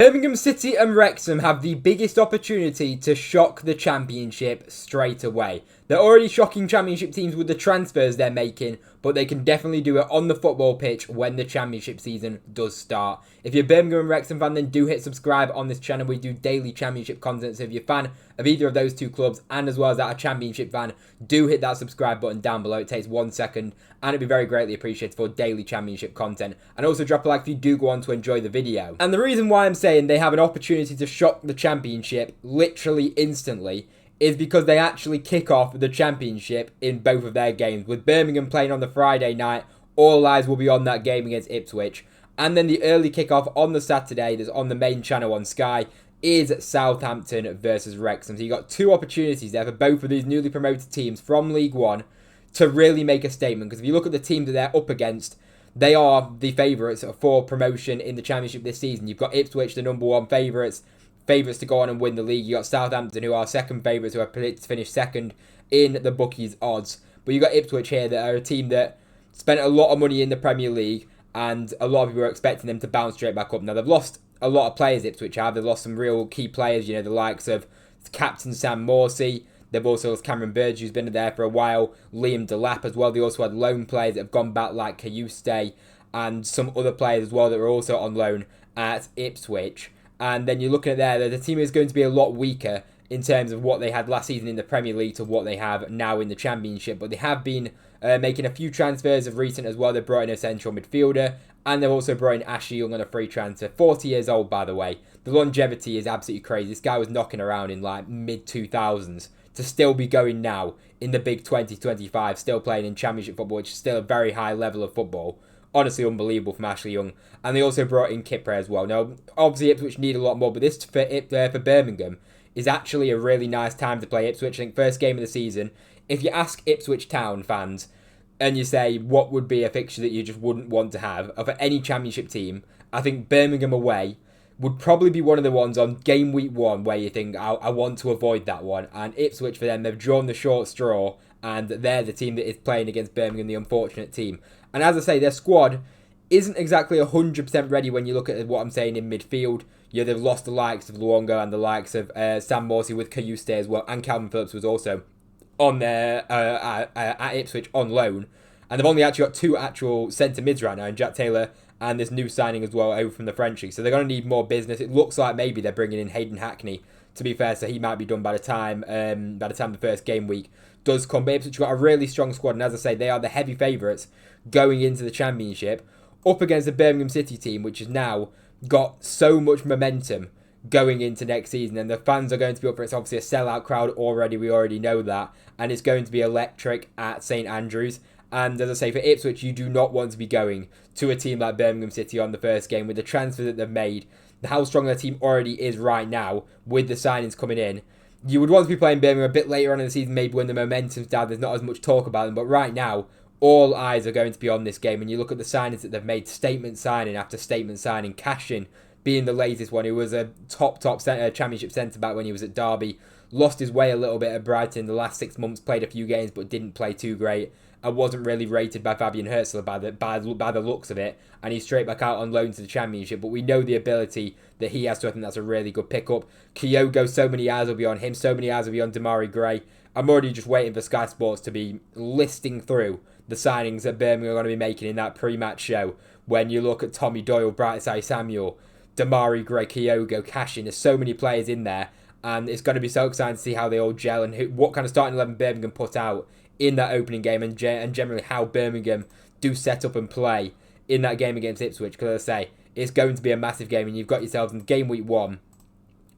Birmingham City and Wrexham have the biggest opportunity to shock the Championship straight away. They're already shocking Championship teams with the transfers they're making, but they can definitely do it on the football pitch when the Championship season does start. If you're a Birmingham and Wrexham fan, then do hit subscribe on this channel. We do daily Championship content, so if you're a fan of either of those two clubs, and as well as that a Championship fan, do hit that subscribe button down below. It takes 1 second, and it'd be very greatly appreciated for daily Championship content. And also drop a like if you do go on to enjoy the video. And the reason why I'm saying they have an opportunity to shock the Championship literally instantly is because they actually kick off the Championship in both of their games. With Birmingham playing on the Friday night, all eyes will be on that game against Ipswich. And then the early kickoff on the Saturday that's on the main channel on Sky is Southampton versus Wrexham. So you've got two opportunities there for both of these newly promoted teams from League One to really make a statement. Because if you look at the teams that they're up against, they are the favourites for promotion in the Championship this season. You've got Ipswich, the number one favourites to go on and win the league. You got Southampton, who are second favourites, who are predicted to finish second in the bookies' odds. But you got Ipswich here, that are a team that spent a lot of money in the Premier League, and a lot of people are expecting them to bounce straight back up. Now, they've lost a lot of players, Ipswich have. They've lost some real key players, you know, the likes of captain Sam Morsey. They've also lost Cameron Burge, who's been there for a while. Liam Delap as well. They also had loan players that have gone back, like Kyogo, and some other players as well that were also on loan at Ipswich. And then you're looking at there, the team is going to be a lot weaker in terms of what they had last season in the Premier League to what they have now in the Championship. But they have been making a few transfers of recent as well. They've brought in a central midfielder, and they've also brought in Ashley Young on a free transfer. 40 years old, by the way. The longevity is absolutely crazy. This guy was knocking around in like mid-2000s to still be going now in the big 2025, still playing in Championship football, which is still a very high level of football. Honestly unbelievable from Ashley Young. And they also brought in Kipper as well. Now, obviously Ipswich need a lot more, but this for Birmingham is actually a really nice time to play Ipswich. I think first game of the season. If you ask Ipswich Town fans and you say what would be a fixture that you just wouldn't want to have for any Championship team, I think Birmingham away would probably be one of the ones on game week 1 where you think, I want to avoid that one. And Ipswich, for them, they've drawn the short straw, and they're the team that is playing against Birmingham, the unfortunate team. And as I say, their squad isn't exactly 100% ready when you look at what I'm saying in midfield. Yeah, they've lost the likes of Luongo and the likes of Sam Morsey with Kyogo as well, and Calvin Phillips was also on there at Ipswich on loan. And they've only actually got two actual centre mids right now, in Jack Taylor and this new signing as well over from the French League. So they're going to need more business. It looks like maybe they're bringing in Hayden Hackney, to be fair, so he might be done by the time the first game week does come. But Ipswich got a really strong squad, and as I say, they are the heavy favourites going into the Championship, up against the Birmingham City team, which has now got so much momentum going into next season, and the fans are going to be up for it. It's obviously a sellout crowd already, we already know that, and it's going to be electric at St Andrews. And as I say, for Ipswich, you do not want to be going to a team like Birmingham City on the first game with the transfer that they've made, how strong their team already is right now with the signings coming in. You would want to be playing Birmingham a bit later on in the season, maybe when the momentum's down, there's not as much talk about them, but right now, all eyes are going to be on this game. And you look at the signings that they've made, statement signing after statement signing, Cashin being the latest one, who was a top Championship centre-back when he was at Derby, lost his way a little bit at Brighton the last 6 months, played a few games but didn't play too great, and wasn't really rated by Fabian Herzl by the looks of it, and he's straight back out on loan to the Championship. But we know the ability that he has, so I think that's a really good pickup. Kyogo, so many eyes will be on him, so many eyes will be on Demarai Gray. I'm already just waiting for Sky Sports to be listing through the signings that Birmingham are going to be making in that pre-match show. When you look at Tommy Doyle, Brightside Samuel, Demarai Gray, Kyogo, Cashin, there's so many players in there, and it's going to be so exciting to see how they all gel and what kind of starting 11 Birmingham put out in that opening game, and generally how Birmingham do set up and play in that game against Ipswich. Because as I say, it's going to be a massive game, and you've got yourselves in game week 1,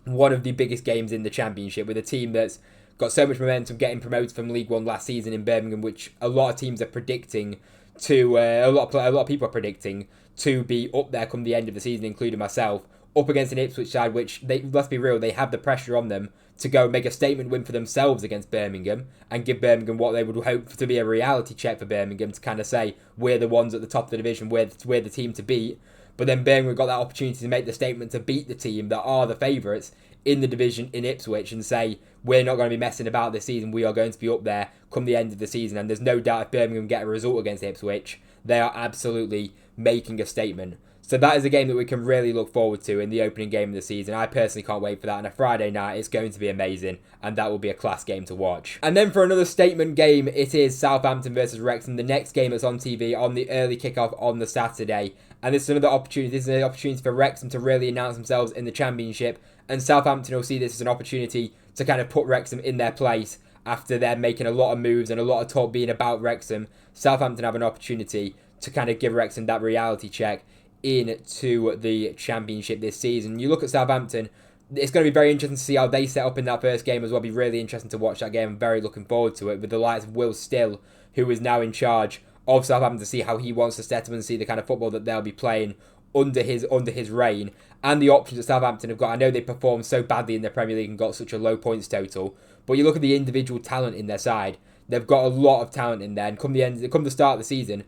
one of the biggest games in the Championship, with a team that's got so much momentum, getting promoted from League One last season in Birmingham, which a lot of teams are predicting to, a lot of people are predicting to be up there come the end of the season, including myself, up against an Ipswich side which, let's be real, they have the pressure on them to go make a statement win for themselves against Birmingham and give Birmingham what they would hope to be a reality check for Birmingham, to kind of say, we're the ones at the top of the division, we're the team to beat. But then Birmingham got that opportunity to make the statement to beat the team that are the favourites in the division in Ipswich and say, we're not going to be messing about this season, we are going to be up there come the end of the season. And there's no doubt if Birmingham get a result against Ipswich, they are absolutely making a statement. So that is a game that we can really look forward to in the opening game of the season. I personally can't wait for that. On a Friday night, it's going to be amazing, and that will be a class game to watch. And then for another statement game, it is Southampton versus Wrexham, the next game that's on TV on the early kickoff on the Saturday. And this is another opportunity. This is an opportunity for Wrexham to really announce themselves in the Championship, and Southampton will see this as an opportunity to kind of put Wrexham in their place after they're making a lot of moves and a lot of talk being about Wrexham. Southampton have an opportunity to kind of give Wrexham that reality check into the Championship this season. You look at Southampton, it's going to be very interesting to see how they set up in that first game as well. It'll be really interesting to watch that game. I'm very looking forward to it, with the likes of Will Still, who is now in charge of Southampton, to see how he wants to set up and see the kind of football that they'll be playing under his reign, and the options that Southampton have got. I know they performed so badly in the Premier League and got such a low points total, but you look at the individual talent in their side, they've got a lot of talent in there, and come the start of the season,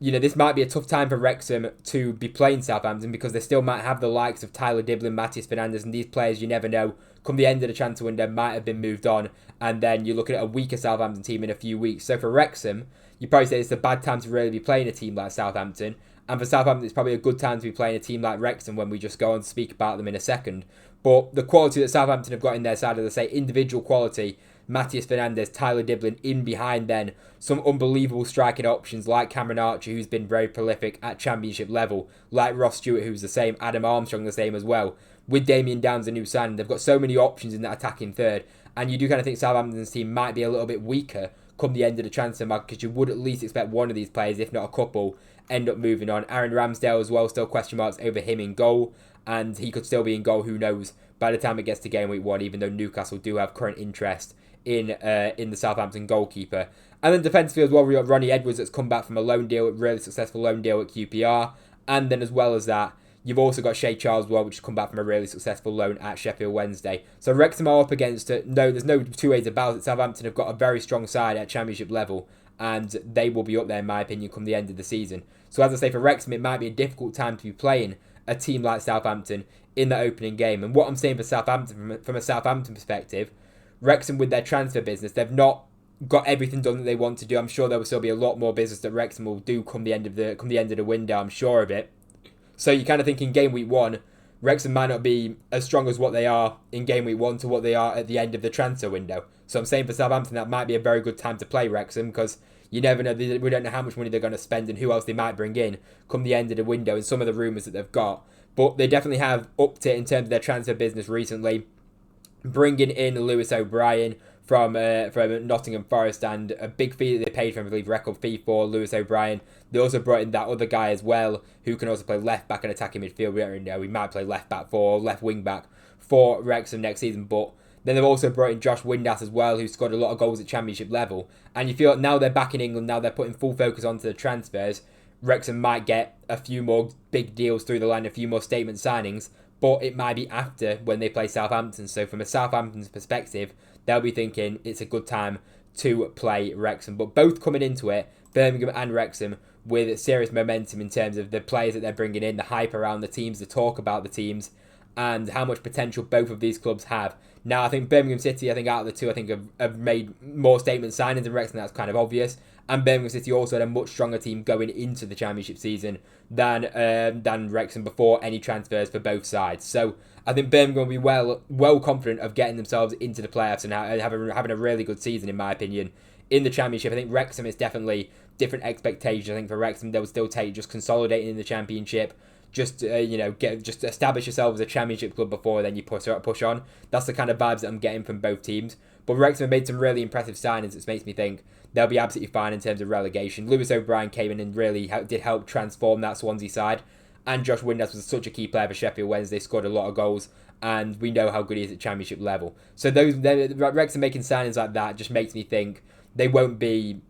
this might be a tough time for Wrexham to be playing Southampton, because they still might have the likes of Tyler Diblin, Matthias Fernandes, and these players you never know, come the end of the transfer window, might have been moved on, and then you're looking at a weaker Southampton team in a few weeks. So for Wrexham, you probably say it's a bad time to really be playing a team like Southampton, and for Southampton it's probably a good time to be playing a team like Wrexham, when we just go on to speak about them in a second. But the quality that Southampton have got in their side, as I say, individual quality, Matthias Fernandes, Tyler Diblin, in behind then some unbelievable striking options like Cameron Archer, who's been very prolific at Championship level, like Ross Stewart, who's the same, Adam Armstrong the same as well, with Damien Downs a new signing. They've got so many options in that attacking third, and you do kind of think Southampton's team might be a little bit weaker come the end of the transfer market, because you would at least expect one of these players, if not a couple, end up moving on. Aaron Ramsdale as well, still question marks over him in goal, and he could still be in goal, who knows, by the time it gets to game week 1, even though Newcastle do have current interest in the Southampton goalkeeper. And then defensively as well, we've got Ronnie Edwards that's come back from a loan deal, a really successful loan deal at QPR, and then as well as that, you've also got Shea Charles as well, which has come back from a really successful loan at Sheffield Wednesday. So Wrexham are up against it. No, there's no two ways about it. Southampton have got a very strong side at Championship level, and they will be up there, in my opinion, come the end of the season. So as I say, for Wrexham, it might be a difficult time to be playing a team like Southampton in the opening game. And what I'm saying for Southampton, from a Southampton perspective, Wrexham with their transfer business, they've not got everything done that they want to do. I'm sure there will still be a lot more business that Wrexham will do come the end of the window. I'm sure of it. So you kind of think in game week 1, Wrexham might not be as strong as what they are in game week 1 to what they are at the end of the transfer window. So I'm saying for Southampton, that might be a very good time to play Wrexham, because you never know. We don't know how much money they're going to spend and who else they might bring in come the end of the window, and some of the rumours that they've got. But they definitely have upped it in terms of their transfer business recently, bringing in Lewis O'Brien from Nottingham Forest, and a big fee that they paid for him, I believe, record fee for Lewis O'Brien. They also brought in that other guy as well, who can also play left back and attacking midfield. We don't really know. He might play left back or left wing back for Wrexham next season. But then they've also brought in Josh Windass as well, who scored a lot of goals at Championship level. And you feel like now they're back in England, now they're putting full focus onto the transfers. Wrexham might get a few more big deals through the line, a few more statement signings, but it might be after when they play Southampton. So from a Southampton's perspective, they'll be thinking it's a good time to play Wrexham. But both coming into it, Birmingham and Wrexham, with serious momentum in terms of the players that they're bringing in, the hype around the teams, the talk about the teams, and how much potential both of these clubs have. Now, I think Birmingham City, out of the two, have made more statement signings than Wrexham. That's kind of obvious. And Birmingham City also had a much stronger team going into the Championship season than Wrexham before any transfers for both sides. So I think Birmingham will be well confident of getting themselves into the playoffs and having a really good season, in my opinion, in the Championship. I think Wrexham is definitely different expectations. I think for Wrexham, they'll still take just consolidating in the Championship, just establish yourself as a Championship club before then you push on. That's the kind of vibes that I'm getting from both teams. But Wrexham have made some really impressive signings, which makes me think they'll be absolutely fine in terms of relegation. Lewis O'Brien came in and really did help transform that Swansea side, and Josh Windass was such a key player for Sheffield Wednesday, scored a lot of goals, and we know how good he is at Championship level. So Wrexham making signings like that just makes me think they won't be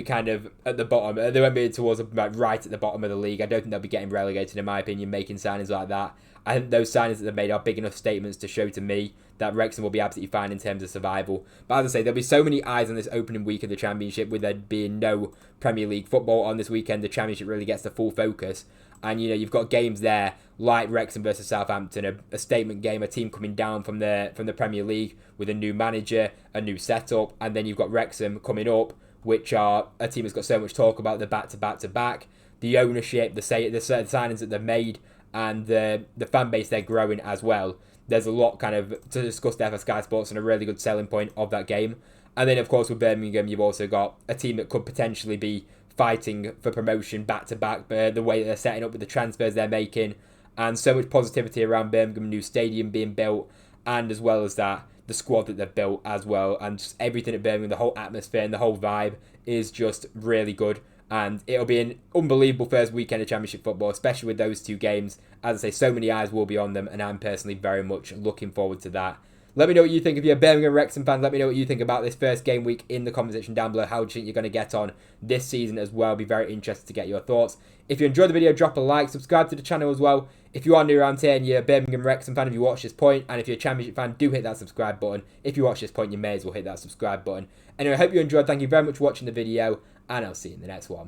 kind of at the bottom. They won't be towards right at the bottom of the league. I don't think they'll be getting relegated, in my opinion, making signings like that. I think those signings that they've made are big enough statements to show to me that Wrexham will be absolutely fine in terms of survival. But as I say, there'll be so many eyes on this opening week of the Championship, with there being no Premier League football on this weekend. The Championship really gets the full focus. And, you've got games there like Wrexham versus Southampton, a statement game, a team coming down from the Premier League with a new manager, a new setup. And then you've got Wrexham coming up, which are a team that's got so much talk about the back-to-back-to-back. the ownership, the signings that they've made, and the fan base they're growing as well. There's a lot kind of to discuss there for Sky Sports and a really good selling point of that game. And then, of course, with Birmingham, you've also got a team that could potentially be fighting for promotion back-to-back, but the way that they're setting up with the transfers they're making, and so much positivity around Birmingham, new stadium being built, and as well as that, the squad that they've built as well, and just everything at Birmingham, the whole atmosphere and the whole vibe is just really good. And it'll be an unbelievable first weekend of Championship football, especially with those two games. As I say, so many eyes will be on them, and I'm personally very much looking forward to that. Let me know what you think. If you're a Birmingham Wrexham fan, let me know what you think about this first game week in the comment section down below. How do you think you're going to get on this season as well? Be very interested to get your thoughts. If you enjoyed the video, drop a like, subscribe to the channel as well. If you are new around here and you're a Birmingham Wrexham fan, if you watch this point, and if you're a Championship fan, do hit that subscribe button. If you watch this point, you may as well hit that subscribe button. Anyway, I hope you enjoyed. Thank you very much for watching the video, and I'll see you in the next one.